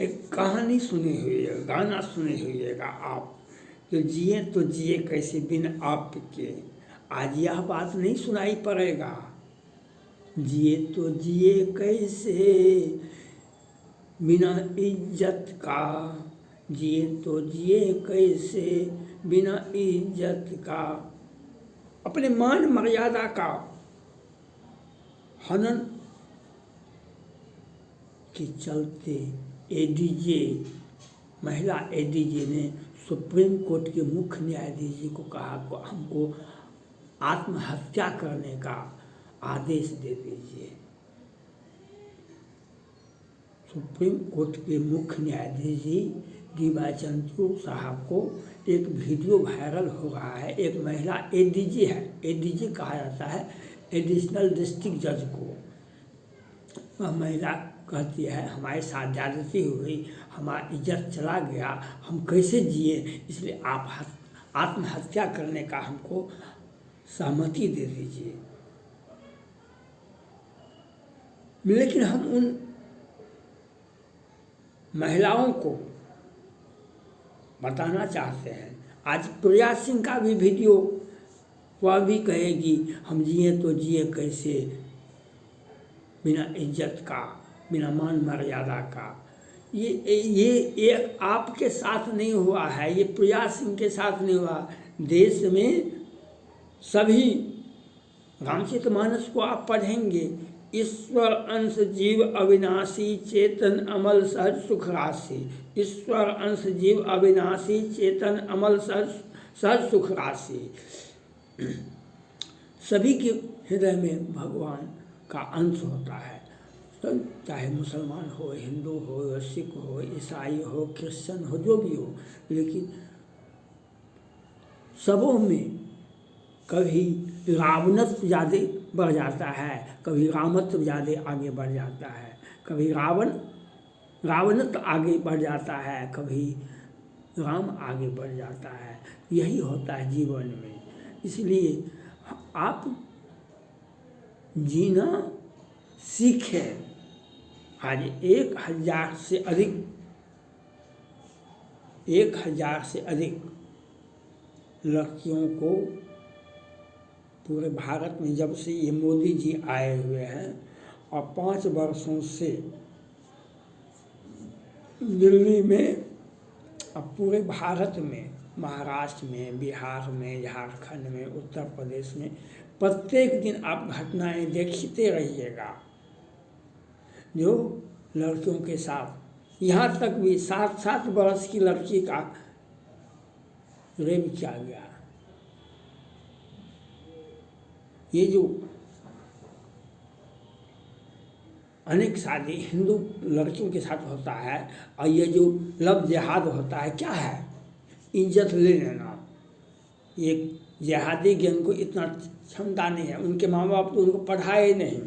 एक कहानी सुनी हुई है, गाना सुने हुईएगा आप, तो जिए कैसे बिन आपके। आज यह बात नहीं सुनाई पड़ेगा। जिए कैसे बिना इज्जत का, जिए कैसे बिना इज्जत का, अपने मान मर्यादा का हनन के चलते एडीजे, महिला एडीजे ने सुप्रीम कोर्ट के मुख्य न्यायाधीश जी को कहा को हमको आत्महत्या करने का आदेश दे दीजिए। सुप्रीम कोर्ट के मुख्य न्यायाधीश जी डी.वाई. चंद्रचूड़ साहब को एक वीडियो वायरल हो रहा है। एक महिला एडीजे है, एडीजे कहा जाता है एडिशनल डिस्ट्रिक्ट जज को। वह महिला कहती है हमारे साथ ज्यादती हुई, हमारा इज्जत चला गया, हम कैसे जिए, इसलिए आप आत्महत्या करने का हमको सहमति दे दीजिए। लेकिन हम उन महिलाओं को बताना चाहते हैं, आज प्रिया सिंह का भी वीडियो, वह भी कहेगी हम जिए कैसे बिना इज्जत का, बिना मान मर्यादा का। ये आपके साथ नहीं हुआ है, ये प्रिया सिंह के साथ नहीं हुआ। देश में सभी रामचरितमानस को आप पढ़ेंगे, ईश्वर अंश जीव अविनाशी चेतन अमल सहज सुख राशि, ईश्वर अंश जीव अविनाशी चेतन अमल सहज सुख राशि। सभी के हृदय में भगवान का अंश होता है, तो चाहे मुसलमान हो, हिंदू हो, सिख हो, ईसाई हो, क्रिश्चियन हो, जो भी हो, लेकिन सबों में कभी रावणत्व ज़्यादा बढ़ जाता है, कभी रामत्व ज़्यादा आगे बढ़ जाता है, कभी रावणत्व आगे बढ़ जाता है, कभी राम आगे बढ़ जाता है। यही होता है जीवन में। इसलिए आप जीना सीखें। आज 1000 से अधिक लड़कियों को पूरे भारत में, जब से ये मोदी जी आए हुए हैं और 5 वर्षों से दिल्ली में, अब पूरे भारत में, महाराष्ट्र में, बिहार में, झारखंड में, उत्तर प्रदेश में, प्रत्येक दिन आप घटनाएं देखते रहिएगा जो लड़कियों के साथ, यहाँ तक भी 7 वर्ष की लड़की का रेप किया गया। ये जो अनेक शादी हिंदू लड़कियों के साथ होता है और ये जो लव जिहाद होता है, क्या है? इज्जत ले लेना। ये जिहादी गैंग को इतना क्षमता नहीं है, उनके माँ बाप तो उनको पढ़ाए नहीं,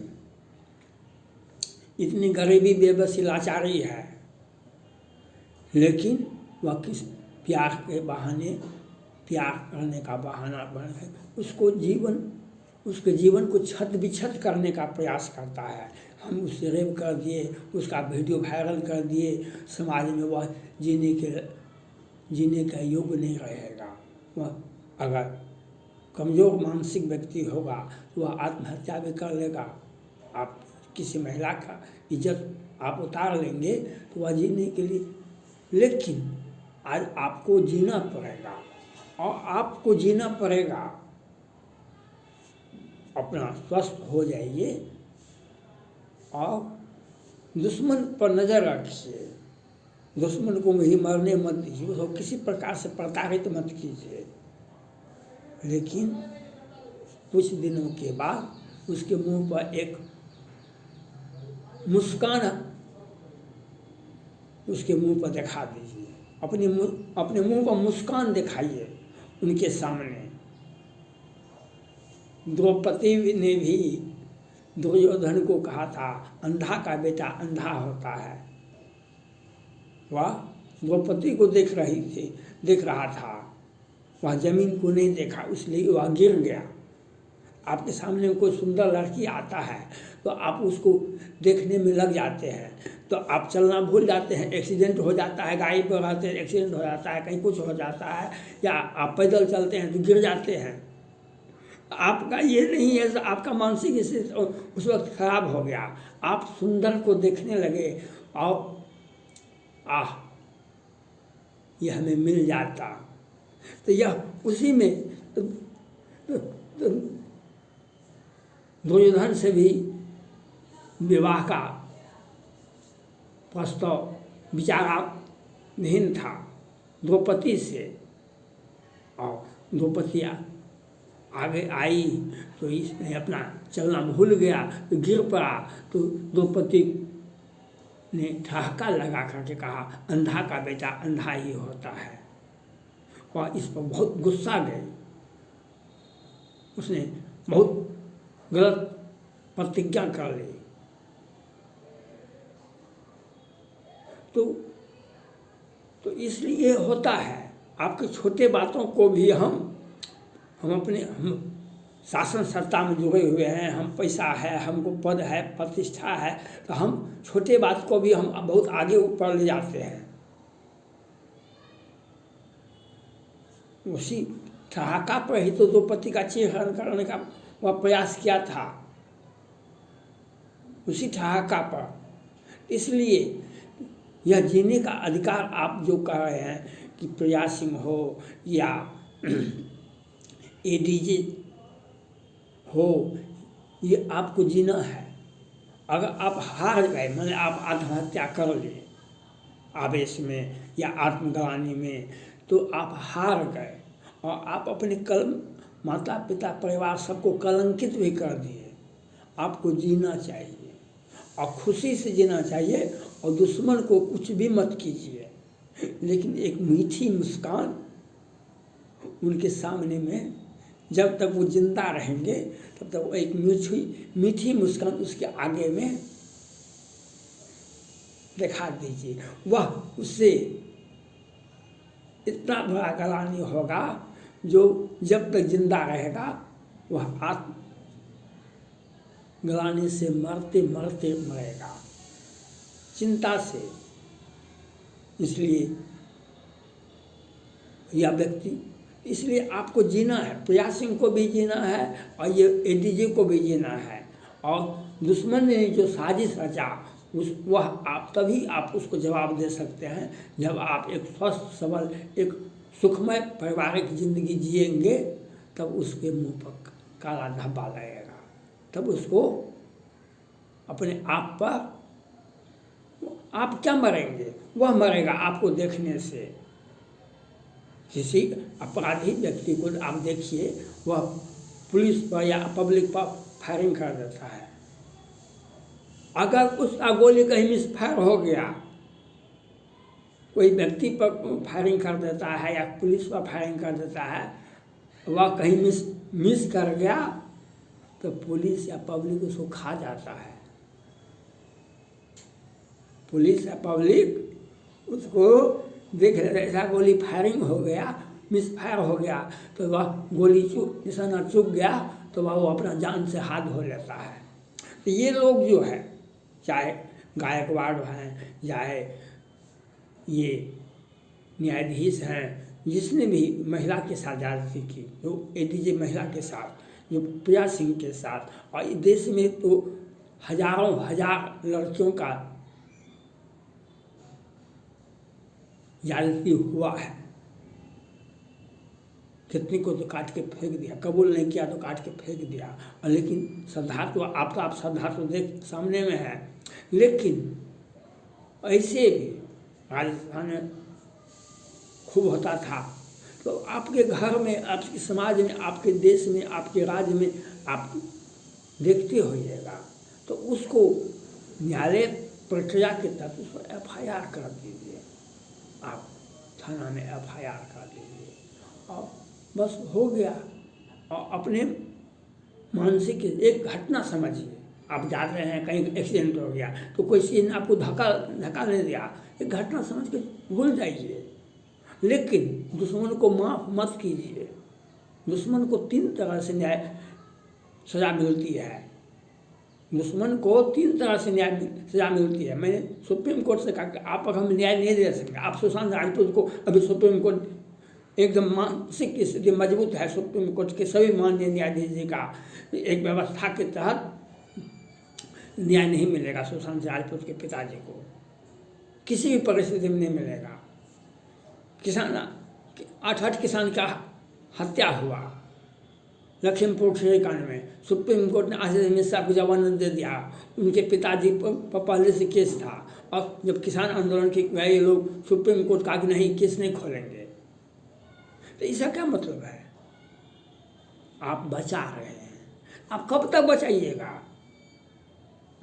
इतनी गरीबी बेबसी लाचारी है, लेकिन वह किस प्यार के बहाने, प्यार करने का बहाना बन है, उसके जीवन को छत बिछत करने का प्रयास करता है। हम उससे रेप कर दिए, उसका वीडियो वायरल कर दिए, समाज में वह जीने का योग्य नहीं रहेगा। वह अगर कमज़ोर मानसिक व्यक्ति होगा तो वह आत्महत्या भी कर लेगा। आप किसी महिला का इज्जत आप उतार लेंगे तो वह जीने के लिए, लेकिन आज आपको जीना पड़ेगा और आपको जीना पड़ेगा। अपना स्वस्थ हो जाइए और दुश्मन पर नज़र रखिए, दुश्मन को भी मरने मत दीजिए, उसको किसी प्रकार से प्रताड़ित मत कीजिए। लेकिन कुछ दिनों के बाद उसके मुंह पर एक मुस्कान उसके मुंह पर दिखा दीजिए, अपने मुंह पर मुस्कान दिखाइए उनके सामने। द्रौपदी ने भी दुर्योधन को कहा था अंधा का बेटा अंधा होता है। वह द्रौपदी को देख रहा था, वह जमीन को नहीं देखा, इसलिए वह गिर गया। आपके सामने में कोई सुंदर लड़की आता है तो आप उसको देखने में लग जाते हैं, तो आप चलना भूल जाते हैं, एक्सीडेंट हो जाता है, गाड़ी पर रहते हैं एक्सीडेंट हो जाता है, कहीं कुछ हो जाता है, या आप पैदल चलते हैं तो गिर जाते हैं। आपका ये नहीं है, आपका मानसिक स्थिति उस वक्त खराब हो गया, आप सुंदर को देखने लगे और ये हमें मिल जाता। तो यह उसी में दुर्योधन से भी विवाह का प्रस्ताव विचाराधीन था द्रौपदी से, और द्रौपदी आगे आई तो इसने अपना चलना भूल गया तो गिर पड़ा, तो द्रौपदी ने ठहाका लगा करके कहा, अंधा का बेटा अंधा ही होता है, और इस पर बहुत गुस्सा गई। उसने बहुत गलत प्रतिज्ञा कर ली। तो इसलिए होता है, आपके छोटे बातों को भी हम शासन सत्ता में जुड़े हुए हैं, हम पैसा है, हमको पद है, प्रतिष्ठा है, तो हम छोटे बात को भी हम बहुत आगे ऊपर ले जाते हैं। उसी ठहाका पर ही तो द्रौपदी का चीरहरण करने का वह प्रयास किया था, उसी ठहाका पर। इसलिए यह जीने का अधिकार आप जो कह रहे हैं कि प्रज्ञा सिंह हो या एडीजे हो, ये आपको जीना है। अगर आप हार गए, माने आप आत्महत्या कर लिए आवेश में या आत्मग्लानि में, तो आप हार गए और आप अपने माता पिता परिवार सबको कलंकित भी कर दिए। आपको जीना चाहिए और खुशी से जीना चाहिए, और दुश्मन को कुछ भी मत कीजिए, लेकिन एक मीठी मुस्कान उनके सामने में, जब तक वो जिंदा रहेंगे तब तक वो एक मीठी मुस्कान उसके आगे में दिखा दीजिए। वह उससे इतना बड़ा ग्लानि होगा जो जब तक जिंदा रहेगा वह आत्म ग्लानि से मरते मरते मरेगा, चिंता से। इसलिए यह व्यक्ति, इसलिए आपको जीना है, प्रज्ञा सिंह को भी जीना है और ये एडीजे को भी जीना है। और दुश्मन ने जो साजिश रचा वह आप तभी आप उसको जवाब दे सकते हैं जब आप एक स्वस्थ सबल एक सुखमय पारिवारिक जिंदगी जिएंगे, तब उसके मुंह पर काला धब्बा लगेगा, तब उसको अपने आप पर, आप क्या मरेंगे, वह मरेगा आपको देखने से। किसी अपराधी व्यक्ति को आप देखिए, वह पुलिस पर या पब्लिक पर फायरिंग कर देता है, अगर उसका गोली कहीं मिसफायर हो गया, कोई व्यक्ति पर फायरिंग कर देता है या पुलिस पर फायरिंग कर देता है, वह कहीं मिस कर गया तो पुलिस या पब्लिक उसको खा जाता है। पुलिस या पब्लिक उसको देख रहे, ऐसा गोली फायरिंग हो गया, मिसफायर हो गया, तो वह गोली निशाना चूक गया तो वह वो अपना जान से हाथ धो लेता है। तो ये लोग जो है, चाहे गायकवाड़ हैं, चाहे ये न्यायाधीश हैं, जिसने भी महिला के साथ ज्यादती की, जो एडीजे महिला के साथ, जो प्रज्ञा सिंह के साथ, और इस देश में तो हजारों हजार लड़कियों का ज्यादती हुआ है। कितनी को तो काट के फेंक दिया, कबूल नहीं किया तो काट के फेंक दिया, और लेकिन श्रद्धा तो आप श्रद्धा तो देख सामने में है। लेकिन ऐसे भी राजस्थान में खूब होता था, तो आपके घर में, आपके समाज में, आपके देश में, आपके राज्य में आप देखते होइएगा, तो उसको न्यायालय प्रक्रिया के तहत उस पर FIR कर दीजिए, आप थाना में FIR कर दीजिए और बस हो गया। और अपने मानसिक एक घटना समझिए, आप जा रहे हैं, कहीं एक्सीडेंट हो गया तो कोई चीज ने आपको धक्का नहीं दिया, एक घटना समझ के भूल जाइए, लेकिन दुश्मन को माफ मत कीजिए। दुश्मन को 3 तरह से न्याय सज़ा मिलती है। दुश्मन को 3 तरह से सज़ा मिलती है। मैंने सुप्रीम कोर्ट से कहा कि आप अगर हम न्याय नहीं दे सकते, आप सुशांत राजपूत को अभी सुप्रीम कोर्ट एकदम मानसिक स्थिति मजबूत है, सुप्रीम कोर्ट के सभी माननीय न्यायाधीश जी का एक व्यवस्था के तहत न्याय नहीं मिलेगा सुशांत राजपूत के पिताजी को, किसी भी परिस्थिति में नहीं मिलेगा। किसान 8 किसान का हत्या हुआ लखीमपुर खीरी कांड में, सुप्रीम कोर्ट ने आशीष मिश्रा को जमानत दे दिया। उनके पिताजी पर पहले से केस था, और जब किसान आंदोलन के गए लोग सुप्रीम कोर्ट कहा कि नहीं केस नहीं खोलेंगे, तो इसका क्या मतलब है? आप बचा रहे हैं, आप कब तक बचाइएगा?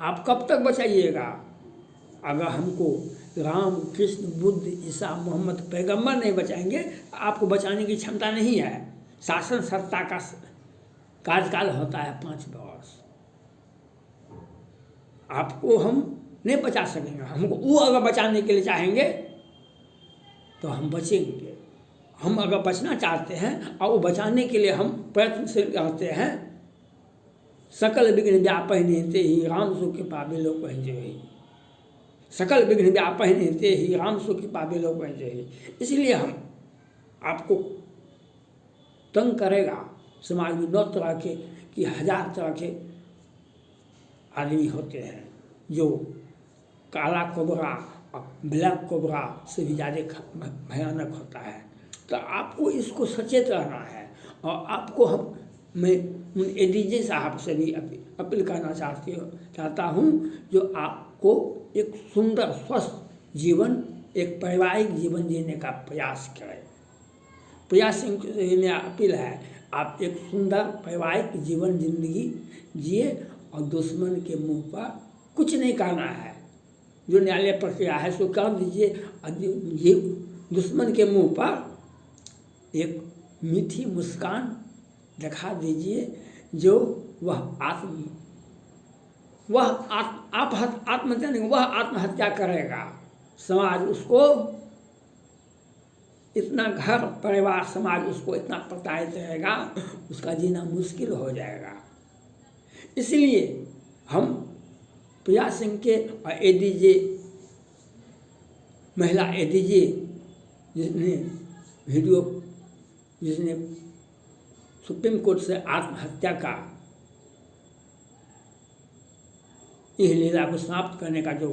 आप कब तक बचाइएगा? अगर हमको राम कृष्ण बुद्ध ईसा मोहम्मद पैगंबर नहीं बचाएंगे, आपको बचाने की क्षमता नहीं है। शासन सत्ता का कार्यकाल होता है 5 वर्ष, आपको हम नहीं बचा सकेंगे। हमको वो अगर बचाने के लिए चाहेंगे तो हम बचेंगे। हम अगर बचना चाहते हैं और वो बचाने के लिए हम प्रयत्नशील रहते हैं, सकल विघ्न व्यापहते ही राम सु कृपा बिलो पहुँचे, सकल विघ्न व्यापहते ही राम सु कृपा बिलो पहुँचे। इसलिए हम आपको तंग करेगा। समाज में 9 तरह के कि 1000 तरह के आदमी होते हैं, जो काला कोबरा और ब्लैक कोबरा से भी ज़्यादा भयानक होता है। तो आपको इसको सचेत रहना है। और आपको मैं उन एडीजे साहब से भी अपील करना चाहता हूँ, जो आपको एक सुंदर स्वस्थ जीवन, एक पारिवारिक जीवन जीने का प्रयास करें। प्रयास में अपील है, आप एक सुंदर पारिवारिक जीवन जिंदगी जिए और दुश्मन के मुंह पर कुछ नहीं कहना है। जो न्यायालय प्रक्रिया है सो कर दीजिए। ये दुश्मन के मुंह पर एक मीठी मुस्कान दिखा दीजिए, जो आत्महत्या नहीं, वह आत्महत्या करेगा। समाज उसको इतना, घर परिवार समाज उसको इतना प्रताड़ित रहेगा, उसका जीना मुश्किल हो जाएगा। इसलिए हम प्रिया सिंह के और एडीजे, महिला एडीजे जिसने सुप्रीम कोर्ट से आत्महत्या का इस लीला को समाप्त करने का जो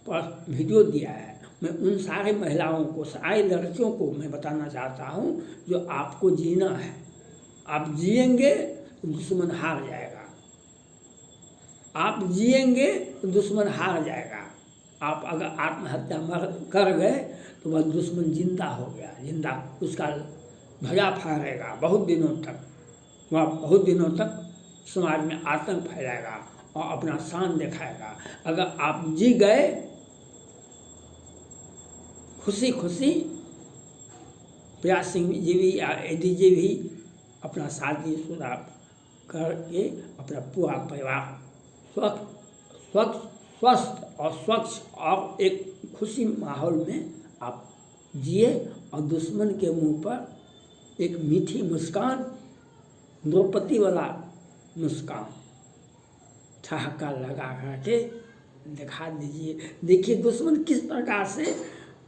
वीडियो दिया है, मैं उन सारे महिलाओं को, सारी लड़कियों को मैं बताना चाहता हूँ, जो आपको जीना है। आप जिएंगे तो दुश्मन हार जाएगा, आप जिएंगे तो दुश्मन हार जाएगा। आप अगर आत्महत्या कर गए तो वह दुश्मन जिंदा हो गया, जिंदा उसका ध्वजा फहरेगा बहुत दिनों तक। वह बहुत दिनों तक समाज में आतंक फैलाएगा और अपना शान दिखाएगा। अगर आप जी गए खुशी खुशी, प्रिया सिंह जी भी या एडीजे भी अपना शादीशुदा करके अपना पूरा परिवार स्वस्थ और स्वच्छ और एक खुशी माहौल में आप जिए, और दुश्मन के मुंह पर एक मीठी मुस्कान, द्रौपदी वाला मुस्कान ठहाका लगा करके दिखा दीजिए। देखिए दुश्मन किस प्रकार से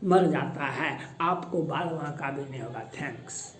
मर जाता है, आपको बाल का भी नहीं होगा। थैंक्स।